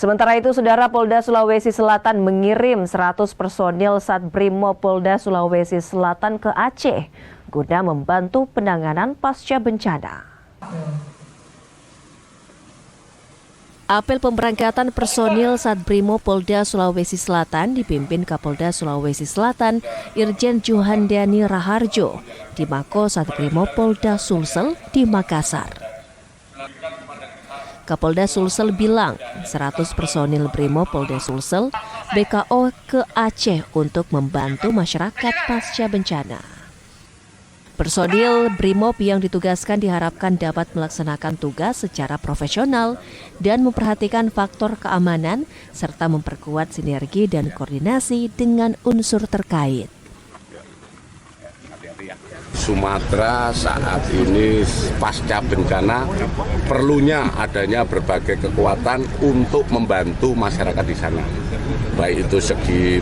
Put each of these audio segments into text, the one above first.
Sementara itu, Saudara, Polda Sulawesi Selatan mengirim 100 personil Satbrimo Polda Sulawesi Selatan ke Aceh guna membantu penanganan pasca bencana. Apel pemberangkatan personil Satbrimo Polda Sulawesi Selatan dipimpin Kapolda Sulawesi Selatan Irjen Juhandani Raharjo di Mako Satbrimo Polda Sulsel di Makassar. Kapolda Sulsel bilang 100 personil Brimo Polda Sulsel BKO ke Aceh untuk membantu masyarakat pasca bencana. Personil Brimob yang ditugaskan diharapkan dapat melaksanakan tugas secara profesional dan memperhatikan faktor keamanan serta memperkuat sinergi dan koordinasi dengan unsur terkait. Sumatera saat ini pasca bencana perlunya adanya berbagai kekuatan untuk membantu masyarakat di sana. Baik itu segi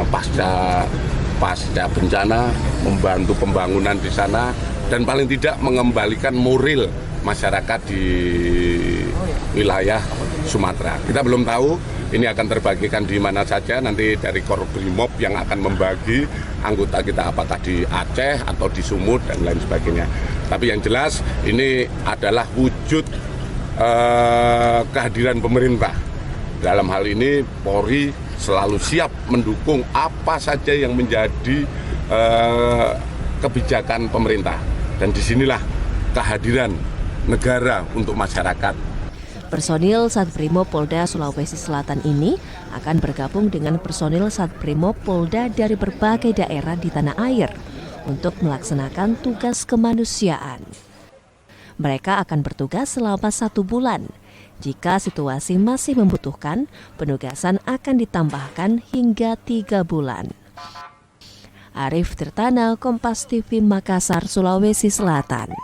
pasca bencana, membantu pembangunan di sana, dan paling tidak mengembalikan moral masyarakat di wilayah Sumatera. Kita belum tahu ini akan terbagikan di mana saja, nanti dari Korbrimob yang akan membagi anggota kita apakah di Aceh atau di Sumut dan lain sebagainya. Tapi yang jelas ini adalah wujud kehadiran pemerintah. Dalam hal ini Polri selalu siap mendukung apa saja yang menjadi kebijakan pemerintah. Dan disinilah kehadiran negara untuk masyarakat. Personil Satbrimo Polda Sulawesi Selatan ini akan bergabung dengan personil Satbrimo Polda dari berbagai daerah di tanah air untuk melaksanakan tugas kemanusiaan. Mereka akan bertugas selama 1 bulan. Jika situasi masih membutuhkan, penugasan akan ditambahkan hingga 3 bulan. Arif Tirtana, Kompas TV, Makassar, Sulawesi Selatan.